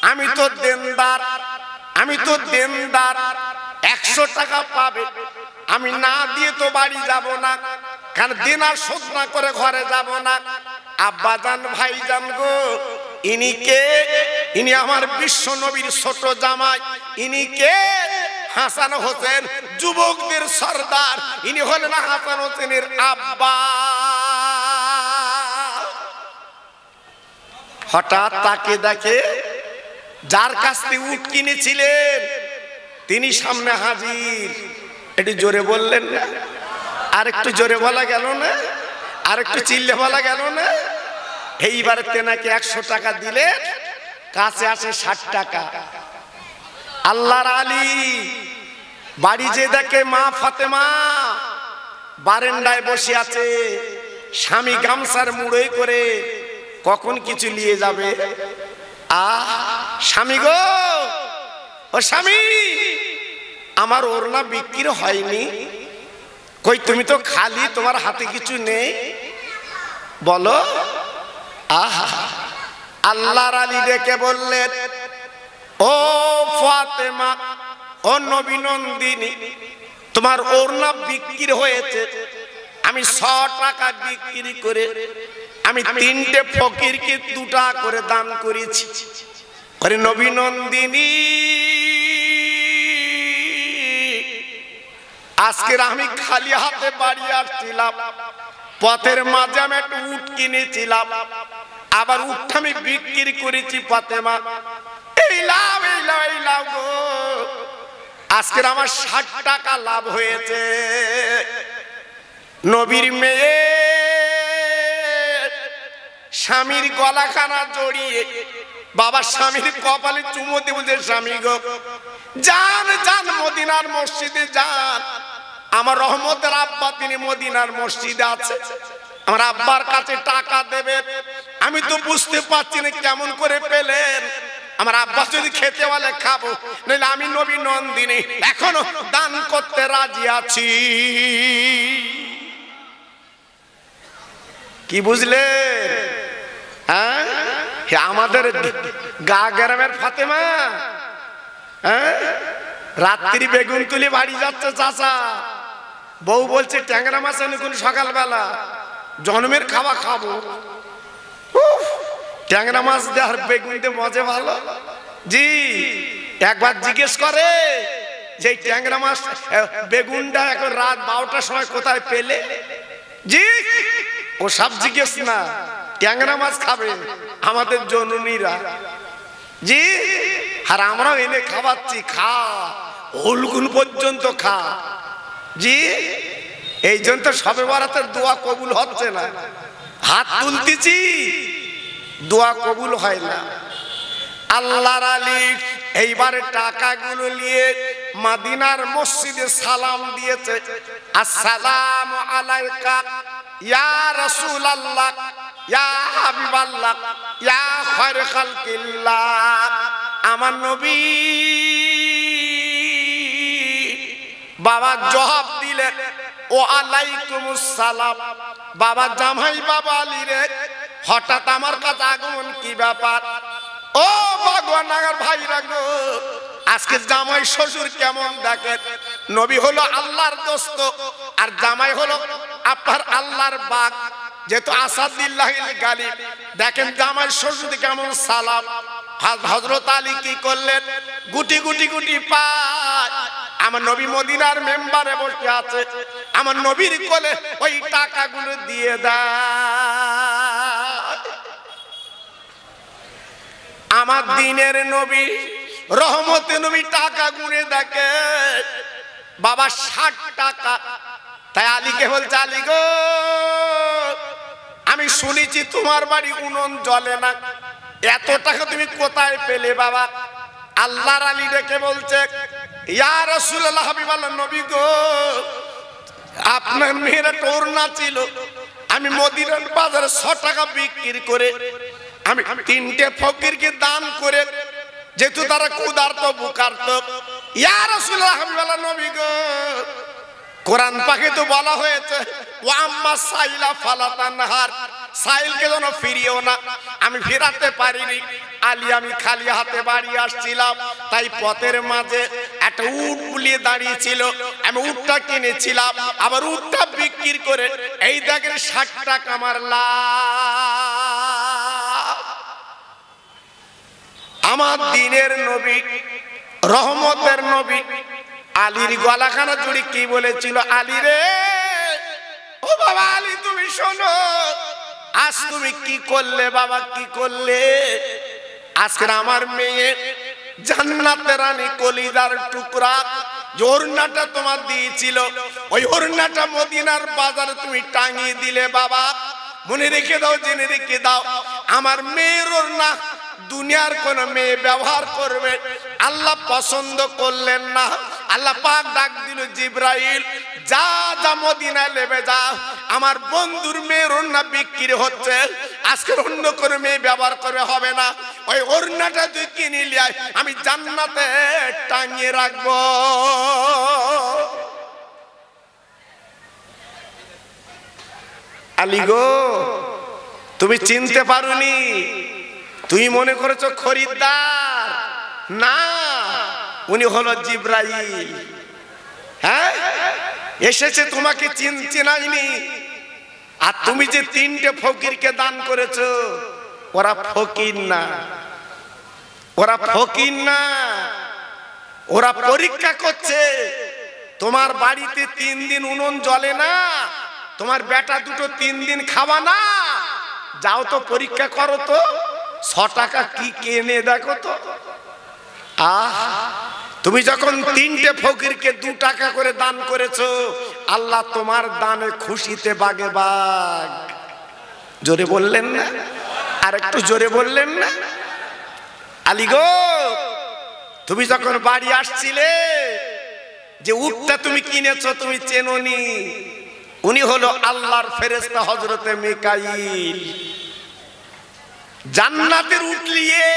আমি তো দেনদার, আমি তো দেনদার, 100 টাকা পাবে, আমি না দিয়ে তো বাড়ি যাব না, কারণ দেনা শোধ না করে ঘরে যাব না। আব্বাজান, ভাইজান গো, ইনি কে? ইনি আমার বিশ্ব নবীর ছোট জামাই। ইনি কে? হাসান হোসেন, যুবকদের সর্দার। ইনি হলেন হাসান হোসেনের আব্বা। হঠাৎ তাকে দেখে, যার কাছ থেকে উট কিনেছিলেন তিনি সামনে হাজির। একটু জোরে বললেন না? আর একটু জোরে বলা গেল না? আর একটু চিল্লে বলা গেল না? এইবারে তেনাকে 100 টাকা দিলে, কাছে আসে 60 টাকা। আল্লাহর আলী বাড়ি যে দেখে মা ফাতেমা বারান্দায় বসে আছে, স্বামী গামছার মুড়োই করে কখন কিছু নিয়ে যাবে। স্বামী গো, ও স্বামী, আমার ওড়না বিক্রি হয়নি। কই, তুমি তো খালি, তোমার হাতে কিছু নেই, বলো। আল্লাহর আলী ডেকে বললেন, ও ফাতেমা, ও নবী নন্দিনী, তোমার ওড়না বিক্রি হয়েছে, আমি 100 টাকা বিক্রি করে আমি 3টে ফকিরকে 2 টাকা করে দান করেছি। করে নবী নন্দিনী আজকের আমি খালি হাতে বাড়ি আসছিলাম, পথের মাঝে আমি একটা উট কিনেছিলাম, আবার উটটা আমি বিক্রি করেছি ফাতেমা, এই লাভ এই লাভ এই লাভ গো, আজকের আমার 60 টাকা লাভ হয়েছে। নবীর মেয়ে স্বামীর গলাখানা জড়িয়ে বাবা স্বামীর কপালে চুমো দিয়ে বলছে, স্বামী গো যান যান মদিনার মসজিদে যান, আমার রহমতের আব্বা তিনি মদিনার মসজিদে আছে, আমার আব্বার কাছে টাকা দেবে। আমি তো বুঝতে পারছি না কেমন করে পেলেন, আমার আব্বা যদি খেতে বলে খাবো, নইলে আমি নবী নন্দিনী এখনো দান করতে রাজি আছি। কি বুঝলে? হ্যাঁ, আমাদের গা গ্রামের ফাতেমা, হ্যাঁ, রাত্রি বেগুন তুলি বাড়ি যাচ্ছে চাচা, বউ বলছে ট্যাংরা মাছ এনে কোন সকালবেলা জন্মের খাওয়া খাবো, ট্যাংরা মাছ দিয়ে আর বেগুন দিয়ে মজা ভালো। জি একবার জিজ্ঞেস করে যে ট্যাংরা মাছ বেগুনটা এখন রাত 12টার সময় কোথায় পেলে? জি ও সব জিজ্ঞেস না, ট্যাংরা মাছ খাবে আমাদের জননীরা। জি আর আমরাও এনে খাওয়াচ্ছি, খা ওলগুন পর্যন্ত খা। জি এই জন্য তো সবে বরাতের দোয়া কবুল হচ্ছে না, হাত তুলতেছি দোয়া কবুল হয় না। আল্লাহর আলী এইবারে টাকাগুলো নিয়ে মদিনার মসজিদে সালাম দিয়েছে, আসসালামু আলাইকা ইয়া রাসূলুল্লাহ ইয়া হাবিবাল্লাহ ইয়া খায়র খালকিল্লাহ। আমার নবী বাবা জবাব দিলেন ও আলাইকুমুস সালাম। বাবা জামাই বাবা আলী রে, হঠাৎ আমার কাছে আগমন, কি ব্যাপার? ও ভগবান নাগার ভাইরা গো, আজকে জামাই শ্বশুর কেমন দেখেন। নবী হলো আল্লাহর দোস্ত আর জামাই হলো আপনার আল্লাহর বাগ, যেহেতু আসাদুল্লাহিল গালিব। দেখেন জামাই শ্বশুর কেমন সালাম। হযরত আলী কি করলেন? গুটি গুটি গুটি পায় আমার নবী মদিনার মেম্বারে বসে আছে, আমার নবীর কোলে ওই টাকাগুলো দিয়ে দেয়। আমার দিনের নবী রহমতে নবী টাকা গুনে দেখে বাবা 60 টাকা। তাই আলীকে বলছে, আলী গো আমি শুনেছি তোমার বাড়ি উনুন জ্বলে না, এত টাকা তুমি কোথায় পেলে বাবা? আল্লাহর আলী ডেকে বলছে, ইয়া রাসূলুল্লাহ হাবিবাল্লাহ নবী গো, আপনার মেয়েরা টোরনা ছিল, আমি মদিনার বাজারে 100 টাকা বিক্রি করে আমি 3টে ফকিরকে দান করে, যেহেতু তারা ক্ষুধার্ত বুকার্ত। ইয়া রাসূলুল্লাহ হাবিবাল্লাহ নবী গো, কোরআন পাকে তো বলা হয়েছে ওয়া আম্মা সাইলা ফালা তানহার, সাইলকে যেন ফিরিও না। আমি ফেরাতে পারিনি আলী, আমি খালি হাতে বাড়ি আসছিলাম, তাই পথের মাঝে একটা উট বুলিয়ে দাঁড়িয়েছিল, আমি উটটা কিনেছিলাম, আবার উটটা বিক্রি করে এই দেখেন 60 টাকা আমার লাভ। আমার দিনের নবী রহমতের নবী আলীর গলাখানা জুড়ে কি বলেছিল? আলী রে, ও বাবা আলী তুমি শোনো, আজ তুমি কি করলে বাবা, কি করলে? আজকে আমার মেয়ে জান্নাতের রানী কলিজার টুকরা যে ওড়নাটা তোমার দিয়েছিল, ওই ওড়নাটা মদিনার বাজারে তুমি টাঙিয়ে দিলে বাবা। মনে রেখে দাও, জেনে রেখে দাও, আমার মেয়ের ওড়না দুনিয়ার কোন মেয়ে ব্যবহার করবে আল্লাহ পছন্দ করলেন না। আল্লাহ পাক ডাক দিল, জিবরাইল যা যা মদিনায় নেবে যা, আমার বন্ধুর মেয়ের ওড়না বিক্রি হচ্ছে, আজকে অন্য কোন মেয়ে ব্যবহার করে হবে না, ওই ওড়নাটা তুই কিনে নিয়ে আয়, আমি জান্নাতে টাঙিয়ে রাখবো। আলী গো তুমি চিনতে পারোনি, তুই মনে করেছো খরিদ্দার, না উনি হলো জিবরাইল। হ্যাঁ এসেছে তোমাকে চিনাইনি। আর তুমি যে 3টে ফকিরকে দান করেছো, ওরা ফকির না, ওরা ফকির না, ওরা পরীক্ষা করছে। তোমার বাড়িতে 3 দিন উনুন জ্বলে না, তোমার বেটা দুটো 3 দিন খাওয়া না, যাও তো পরীক্ষা করো তো, 6 টাকা কি কেনে দেখো তো। তুমি যখন 3টে ফকিরকে 2 টাকা করে দান করেছো, আল্লাহ তোমার দানে খুশিতে বাগে বাগ। জোরে বললেন না? আর একটু জোরে বললেন না? আলী গো, তুমি যখন বাড়ি আসছিলে, যে উটটা তুমি কিনেছো তুমি চেনোনি, উনি হলো আল্লাহর ফেরেশতা হযরতে মিকাইল। জান্নাতের উট নিয়ে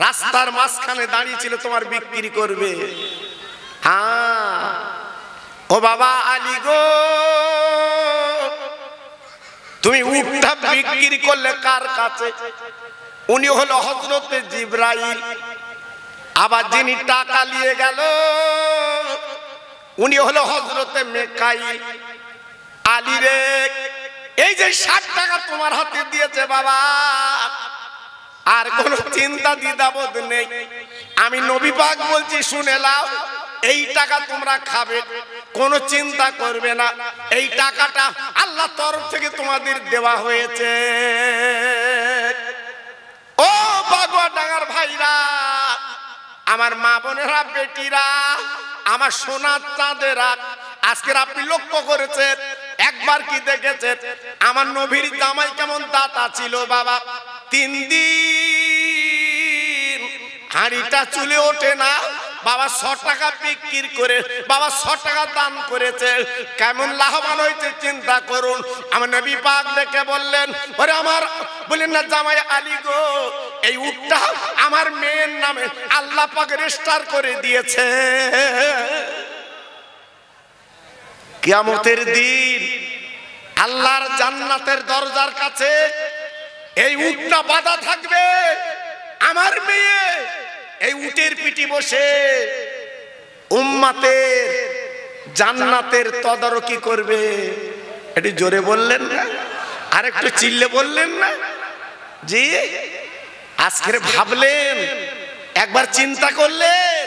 রাস্তার মাঝখানে দাঁড়িয়ে ছিল, তোমার বিক্রি করবে। হ্যাঁ ও বাবা আলী গো, তুমি উটটা বিক্রি করলে কার কাছে? উনি হলো হযরতে জিবরাইল। আবার যিনি টাকা নিয়ে গেল, উনি হলো হযরতে মিকাইল। আলী রে, এই যে 60 টাকা তোমার হাতে দিয়েছে বাবা, আর কোনো চিন্তা দ্বিধাবোধ নেই। আমি নবী পাক বলছি, শুনে নাও, এই টাকা তোমরা খাবে, কোনো চিন্তা করবে না। এই টাকাটা আল্লাহর তরফ থেকে তোমাদের দেওয়া হয়েছে। ও বাগুয়া ডাঙ্গার ভাইরা, আমার মা বোনেরা, বেটিরা, আমার সোনার চাঁদেরা, আজকের আপনি লক্ষ্য করেছেন, একবার কি দেখেছেন আমার নবীর জামাই কেমন দাতা ছিল বাবা? 3 দিন হাঁড়িটা চুলে ওঠে না বাবা, 6 টাকা বিক্রি করে বাবা 6 টাকা দান করেছে, কেমন লাভবান হয়েছে চিন্তা করুন। আমার নবী পাক দেখে বললেন, ওরে আমার, বলেন না জামাই আলী গো, এই উটটা আমার মেয়ের নামে আল্লাহ পাক রেজিস্টার করে দিয়েছে। কিয়ামতের দিন আল্লাহর জান্নাতের দরজার কাছে এই উটটা বাঁধা থাকবে। আমার মেয়ে এই উটের পিঠে বসে উম্মতের জান্নাতের তদারকি করবে। একটু জোরে বললেন না? আর একটু চিল্লে বললেন না? জি, আজকে ভাবলেন, একবার চিন্তা করলেন,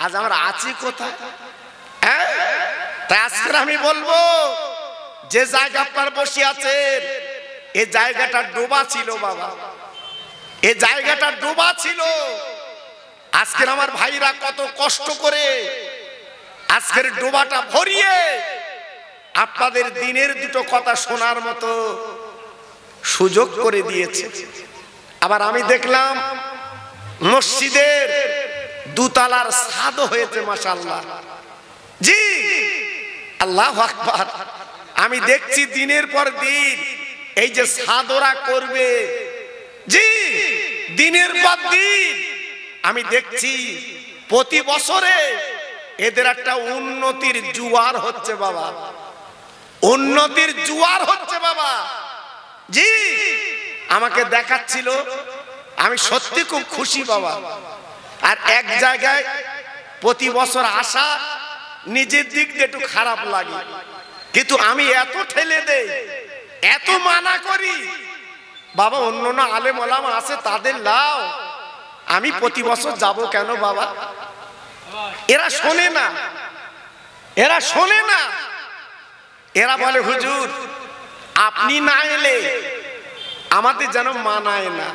আজ আমরা আছি কোথায়? তাই আজকে আমি বলবো, যে জায়গা আপনার বসে আছেন, এই জায়গাটা ডোবা ছিল বাবা, এই জায়গাটা ডোবা ছিল। আজকের আমার ভাইরা কত কষ্ট করে আজকের ডোবাটা ভরিয়ে আপনাদের দিনের দুটো কথা শোনার মতো সুযোগ করে দিয়েছে। আবার আমি দেখলাম মসজিদের 2 তলার ছাদ হয়েছে, মাশাআল্লাহ। জি, আল্লাহু আকবার। আমি দেখছি দিনের পর দিন এই যে ছাদরা করবে, জি, দিনের পর দিন আমি দেখছি প্রতি বছরে এদের একটা উন্নতির জোয়ার হচ্ছে বাবা, উন্নতির জোয়ার হচ্ছে বাবা। জি, আমাকে দেখাচ্ছিল, আমি সত্যি খুব খুশি বাবা। আর এক জায়গায় প্রতি বছর আসা নিজের দিক দিয়ে একটু খারাপ লাগে, কিন্তু আমি এত ঠেলে দেই, এত মানা করি বাবা, অন্য না আলেম ওলামা আছে, তাদের লাও, আমি প্রতি বছর যাব কেন বাবা? এরা শোনে না, এরা শোনে না। এরা বলে হুজুর আপনি না এলে আমাদের যেন মানায় না।